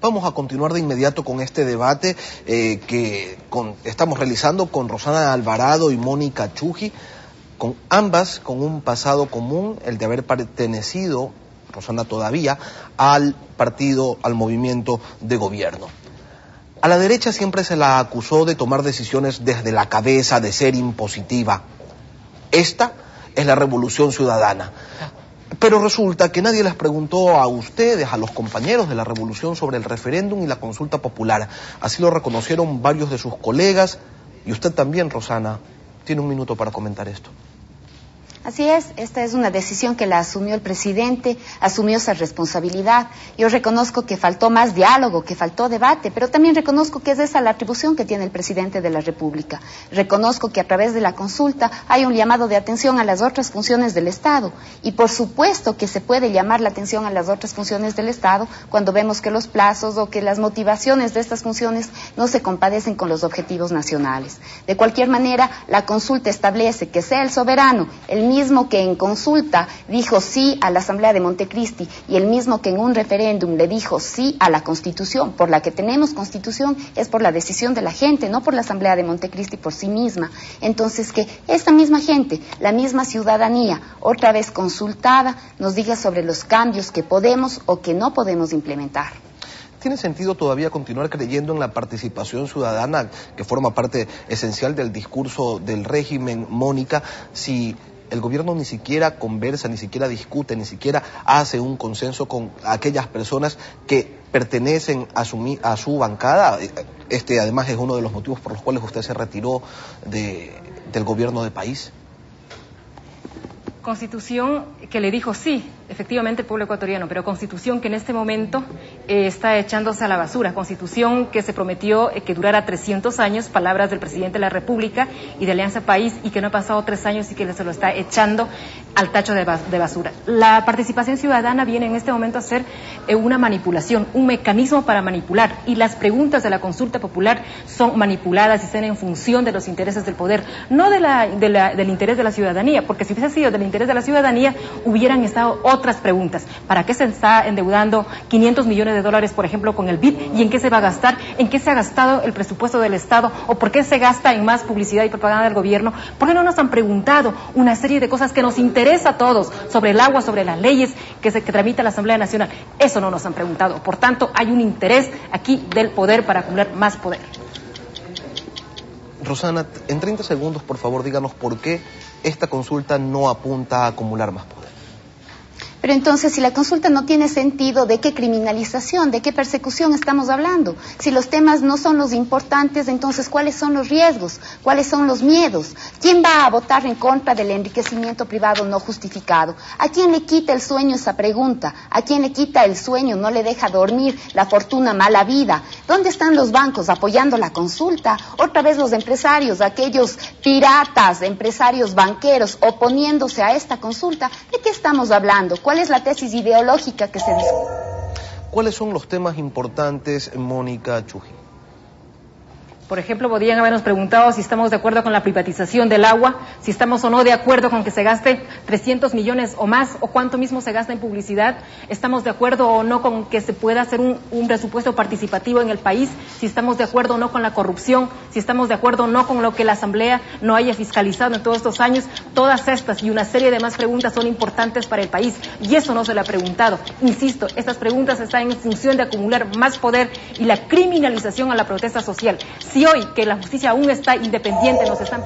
Vamos a continuar de inmediato con este debate que estamos realizando con Rosana Alvarado y Mónica Chujy, con ambas con un pasado común, el de haber pertenecido, Rosana todavía, al movimiento de gobierno. A la derecha siempre se la acusó de tomar decisiones desde la cabeza, de ser impositiva. Esta es la revolución ciudadana. Pero resulta que nadie les preguntó a ustedes, a los compañeros de la revolución, sobre el referéndum y la consulta popular. Así lo reconocieron varios de sus colegas, y usted también, Rosana, tiene un minuto para comentar esto. Así es, esta es una decisión que la asumió el presidente, asumió esa responsabilidad. Yo reconozco que faltó más diálogo, que faltó debate, pero también reconozco que es esa la atribución que tiene el presidente de la República. Reconozco que a través de la consulta hay un llamado de atención a las otras funciones del Estado. Y por supuesto que se puede llamar la atención a las otras funciones del Estado cuando vemos que los plazos o que las motivaciones de estas funciones no se compadecen con los objetivos nacionales. De cualquier manera, la consulta establece que sea el soberano, el mismo que en consulta dijo sí a la Asamblea de Montecristi y el mismo que en un referéndum le dijo sí a la Constitución. Por la que tenemos Constitución es por la decisión de la gente, no por la Asamblea de Montecristi por sí misma. Entonces que esta misma gente, la misma ciudadanía, otra vez consultada, nos diga sobre los cambios que podemos o que no podemos implementar. ¿Tiene sentido todavía continuar creyendo en la participación ciudadana, que forma parte esencial del discurso del régimen, Mónica, si el gobierno ni siquiera conversa, ni siquiera discute, ni siquiera hace un consenso con aquellas personas que pertenecen a su bancada? Este además es uno de los motivos por los cuales usted se retiró del gobierno del país. Constitución que le dijo sí, efectivamente, el pueblo ecuatoriano, pero Constitución que en este momento está echándose a la basura. Constitución que se prometió que durara 300 años, palabras del presidente de la República y de Alianza País, y que no ha pasado 3 años y que se lo está echando al tacho de basura. La participación ciudadana viene en este momento a ser una manipulación, un mecanismo para manipular, y las preguntas de la consulta popular son manipuladas y están en función de los intereses del poder, no del interés de la ciudadanía, porque si hubiese sido del interés de la ciudadanía, hubieran estado otras preguntas. ¿Para qué se está endeudando 500 millones de dólares, por ejemplo, con el BID? ¿Y en qué se va a gastar? ¿En qué se ha gastado el presupuesto del Estado? ¿O por qué se gasta en más publicidad y propaganda del gobierno? ¿Por qué no nos han preguntado una serie de cosas que nos interesa a todos, sobre el agua, sobre las leyes que tramita la Asamblea Nacional? Eso no nos han preguntado. Por tanto, hay un interés aquí del poder para acumular más poder. Rosana, en 30 segundos, por favor, díganos por qué esta consulta no apunta a acumular más poder. Pero entonces, si la consulta no tiene sentido, ¿de qué criminalización, de qué persecución estamos hablando? Si los temas no son los importantes, entonces, ¿cuáles son los riesgos? ¿Cuáles son los miedos? ¿Quién va a votar en contra del enriquecimiento privado no justificado? ¿A quién le quita el sueño esa pregunta? ¿A quién le quita el sueño, no le deja dormir, la fortuna, mala vida? ¿Dónde están los bancos apoyando la consulta? Otra vez los empresarios, aquellos piratas, empresarios banqueros, oponiéndose a esta consulta. ¿De qué estamos hablando? ¿Cuál es la tesis ideológica que se discute? ¿Cuáles son los temas importantes, Mónica Chujy? Por ejemplo, podrían habernos preguntado si estamos de acuerdo con la privatización del agua, si estamos o no de acuerdo con que se gaste 300 millones o más, o cuánto mismo se gasta en publicidad, estamos de acuerdo o no con que se pueda hacer un presupuesto participativo en el país, si estamos de acuerdo o no con la corrupción, si estamos de acuerdo o no con lo que la Asamblea no haya fiscalizado en todos estos años. Todas estas y una serie de más preguntas son importantes para el país, y eso no se le ha preguntado. Insisto, estas preguntas están en función de acumular más poder y la criminalización a la protesta social. Si hoy, que la justicia aún está independiente, nos están...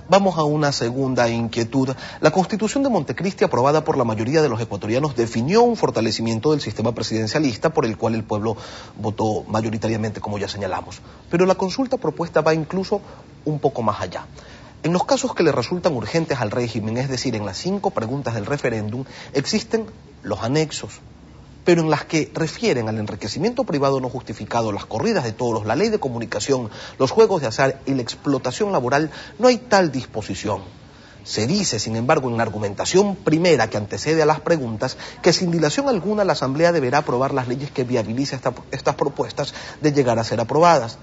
Vamos a una segunda inquietud. La Constitución de Montecristi, aprobada por la mayoría de los ecuatorianos, definió un fortalecimiento del sistema presidencialista por el cual el pueblo votó mayoritariamente, como ya señalamos. Pero la consulta propuesta va incluso un poco más allá. En los casos que le resultan urgentes al régimen, es decir, en las 5 preguntas del referéndum, existen los anexos, pero en las que refieren al enriquecimiento privado no justificado, las corridas de toros, la ley de comunicación, los juegos de azar y la explotación laboral, no hay tal disposición. Se dice, sin embargo, en la argumentación primera que antecede a las preguntas, que sin dilación alguna la Asamblea deberá aprobar las leyes que viabilicen estas propuestas de llegar a ser aprobadas.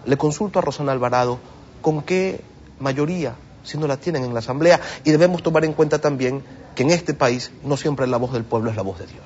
Le consulto a Rosana Alvarado, ¿con qué mayoría, si no la tienen en la Asamblea? Y debemos tomar en cuenta también que en este país no siempre la voz del pueblo es la voz de Dios.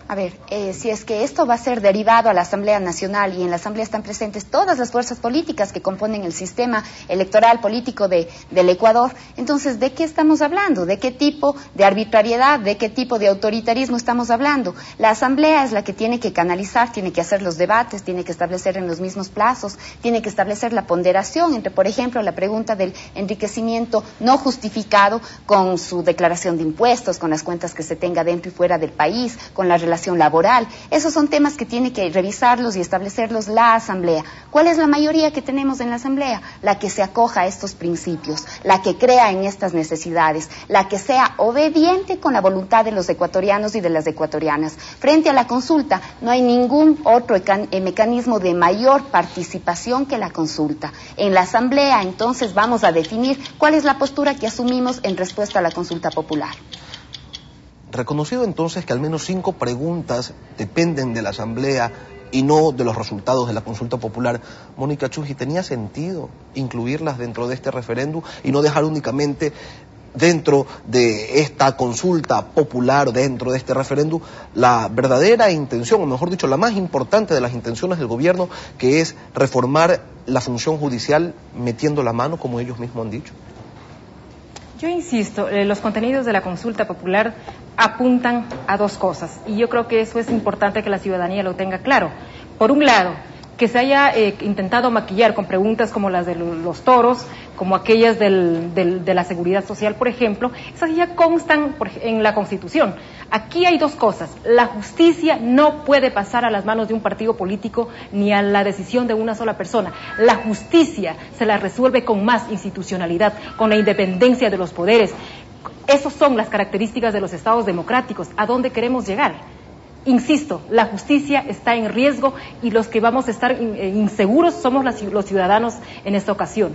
A ver, si es que esto va a ser derivado a la Asamblea Nacional y en la Asamblea están presentes todas las fuerzas políticas que componen el sistema electoral político del Ecuador, entonces, ¿de qué estamos hablando? ¿De qué tipo de arbitrariedad, de qué tipo de autoritarismo estamos hablando? La Asamblea es la que tiene que canalizar, tiene que hacer los debates, tiene que establecer en los mismos plazos, tiene que establecer la ponderación entre, por ejemplo, la pregunta del enriquecimiento no justificado con su declaración de impuestos, con las cuentas que se tenga dentro y fuera del país, con la relación laboral. Esos son temas que tiene que revisarlos y establecerlos la Asamblea. ¿Cuál es la mayoría que tenemos en la Asamblea? La que se acoja a estos principios, la que crea en estas necesidades, la que sea obediente con la voluntad de los ecuatorianos y de las ecuatorianas. Frente a la consulta, no hay ningún otro mecanismo de mayor participación que la consulta. En la Asamblea, entonces, vamos a definir cuál es la postura que asumimos en respuesta a la consulta popular. Reconocido entonces que al menos 5 preguntas dependen de la Asamblea y no de los resultados de la consulta popular, Mónica Chují, ¿tenía sentido incluirlas dentro de este referéndum y no dejar únicamente dentro de esta consulta popular, dentro de este referéndum, la verdadera intención, o mejor dicho, la más importante de las intenciones del gobierno, que es reformar la función judicial metiendo la mano, como ellos mismos han dicho? Yo insisto, los contenidos de la consulta popular apuntan a 2 cosas y yo creo que eso es importante que la ciudadanía lo tenga claro. Por un lado, que se haya intentado maquillar con preguntas como las de los toros, como aquellas de la seguridad social, por ejemplo, esas ya constan en la Constitución. Aquí hay 2 cosas. La justicia no puede pasar a las manos de un partido político ni a la decisión de una sola persona. La justicia se la resuelve con más institucionalidad, con la independencia de los poderes. Esas son las características de los estados democráticos. ¿A dónde queremos llegar? Insisto, la justicia está en riesgo y los que vamos a estar inseguros somos los ciudadanos en esta ocasión.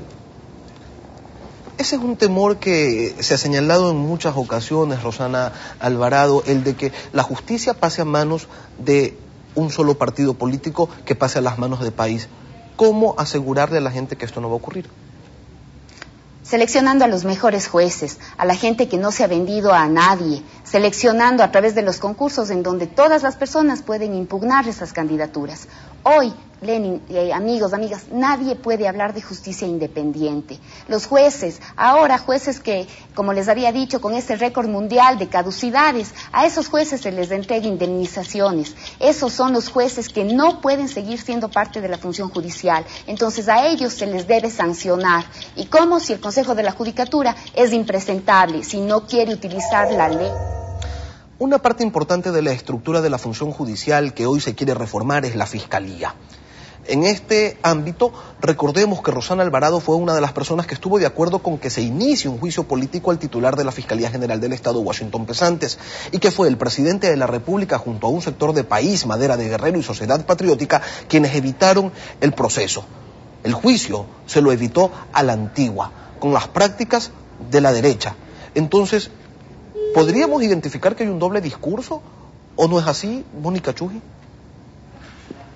Ese es un temor que se ha señalado en muchas ocasiones, Rosana Alvarado, el de que la justicia pase a manos de un solo partido político, que pase a las manos del país. ¿Cómo asegurarle a la gente que esto no va a ocurrir? Seleccionando a los mejores jueces, a la gente que no se ha vendido a nadie, seleccionando a través de los concursos en donde todas las personas pueden impugnar esas candidaturas. Hoy, Lenin, amigos, amigas, nadie puede hablar de justicia independiente. Los jueces, ahora jueces que, como les había dicho, con este récord mundial de caducidades, a esos jueces se les entrega indemnizaciones. Esos son los jueces que no pueden seguir siendo parte de la función judicial. Entonces a ellos se les debe sancionar. ¿Y cómo? Si el Consejo de la Judicatura es impresentable, si no quiere utilizar la ley. Una parte importante de la estructura de la función judicial que hoy se quiere reformar es la Fiscalía. En este ámbito, recordemos que Rosana Alvarado fue una de las personas que estuvo de acuerdo con que se inicie un juicio político al titular de la Fiscalía General del Estado, Washington Pesantes, y que fue el presidente de la República junto a un sector de País, Madera de Guerrero y Sociedad Patriótica quienes evitaron el proceso. El juicio se lo evitó a la antigua, con las prácticas de la derecha. Entonces, ¿podríamos identificar que hay un doble discurso? ¿O no es así, Mónica Chují?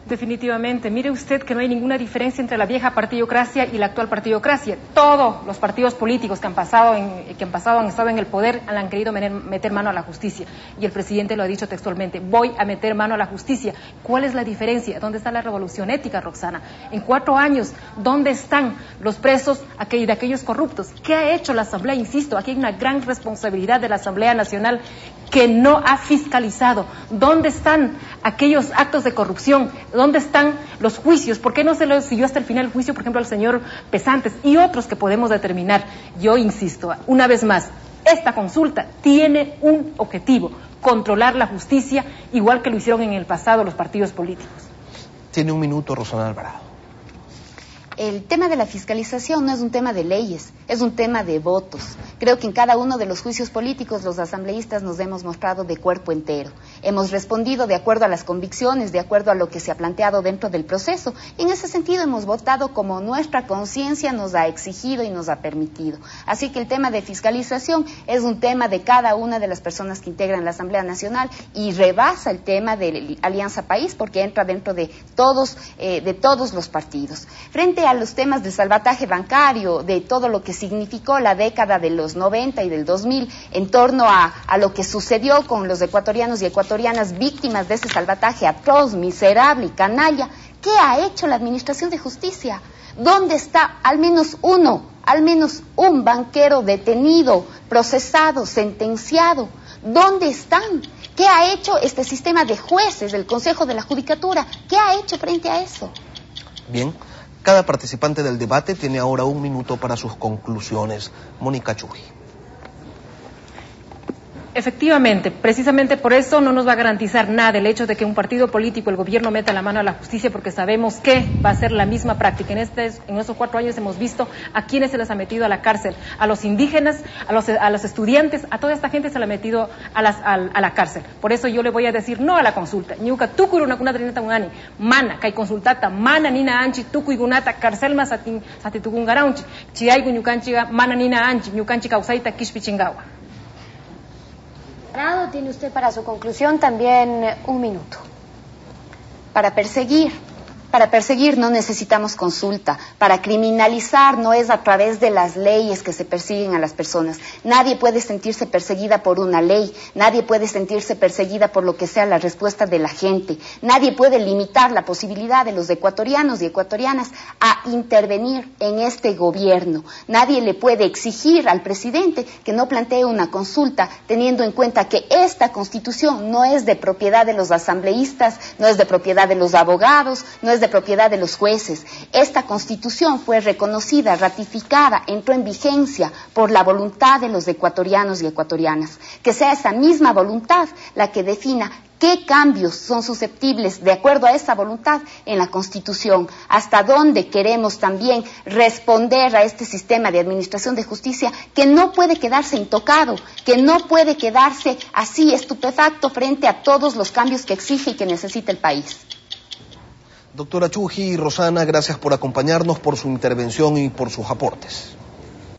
Definitivamente. Mire usted que no hay ninguna diferencia entre la vieja partidocracia y la actual partidocracia. Todos los partidos políticos que han estado en el poder han querido meter mano a la justicia. Y el presidente lo ha dicho textualmente: voy a meter mano a la justicia. ¿Cuál es la diferencia? ¿Dónde está la revolución ética, Roxana? En 4 años, ¿dónde están los presos de aquellos corruptos? ¿Qué ha hecho la Asamblea? Insisto, aquí hay una gran responsabilidad de la Asamblea Nacional que no ha fiscalizado. ¿Dónde están aquellos actos de corrupción? ¿Dónde están los juicios? ¿Por qué no se lo siguió hasta el final el juicio, por ejemplo, al señor Pesantes y otros que podemos determinar? Yo insisto, una vez más, esta consulta tiene un objetivo: controlar la justicia, igual que lo hicieron en el pasado los partidos políticos. Tiene un minuto, Rosana Alvarado. El tema de la fiscalización no es un tema de leyes, es un tema de votos. Creo que en cada uno de los juicios políticos los asambleístas nos hemos mostrado de cuerpo entero. Hemos respondido de acuerdo a las convicciones, de acuerdo a lo que se ha planteado dentro del proceso. Y en ese sentido hemos votado como nuestra conciencia nos ha exigido y nos ha permitido. Así que el tema de fiscalización es un tema de cada una de las personas que integran la Asamblea Nacional y rebasa el tema de Alianza País porque entra dentro de todos los partidos. Frente a los temas del salvataje bancario, de todo lo que significó la década de los 90 y del 2000 en torno a lo que sucedió con los ecuatorianos y ecuatorianas ecuatorianas víctimas de ese salvataje atroz, miserable y canalla, ¿qué ha hecho la Administración de Justicia? ¿Dónde está al menos un banquero detenido, procesado, sentenciado? ¿Dónde están? ¿Qué ha hecho este sistema de jueces del Consejo de la Judicatura? ¿Qué ha hecho frente a eso? Bien, cada participante del debate tiene ahora 1 minuto para sus conclusiones. Mónica Chují. Efectivamente, precisamente por eso no nos va a garantizar nada el hecho de que un partido político, el gobierno, meta la mano a la justicia, porque sabemos que va a ser la misma práctica. En estos 4 años hemos visto a quienes se les ha metido a la cárcel, a los indígenas, a los estudiantes, a toda esta gente se le ha metido a la cárcel. Por eso yo le voy a decir no a la consulta. Ñuka tukuru una trineta unani, mana, kai consultata, mana nina anchi, tuku igunata, carcelma satitukungarauchi, chiaigu ñukanchiga, mana nina anchi, ñukanchi causaita kishpichingawa. Tiene usted para su conclusión también 1 minuto. Para perseguir no necesitamos consulta. Para criminalizar no es a través de las leyes que se persiguen a las personas. Nadie puede sentirse perseguida por una ley. Nadie puede sentirse perseguida por lo que sea la respuesta de la gente. Nadie puede limitar la posibilidad de los ecuatorianos y ecuatorianas a intervenir en este gobierno. Nadie le puede exigir al presidente que no plantee una consulta teniendo en cuenta que esta Constitución no es de propiedad de los asambleístas, no es de propiedad de los abogados, no es de propiedad de los jueces. Esta Constitución fue reconocida, ratificada, entró en vigencia por la voluntad de los ecuatorianos y ecuatorianas. Que sea esa misma voluntad la que defina qué cambios son susceptibles, de acuerdo a esa voluntad, en la Constitución. Hasta dónde queremos también responder a este sistema de administración de justicia que no puede quedarse intocado, que no puede quedarse así estupefacto frente a todos los cambios que exige y que necesita el país. Doctora Chují y Rosana, gracias por acompañarnos, por su intervención y por sus aportes.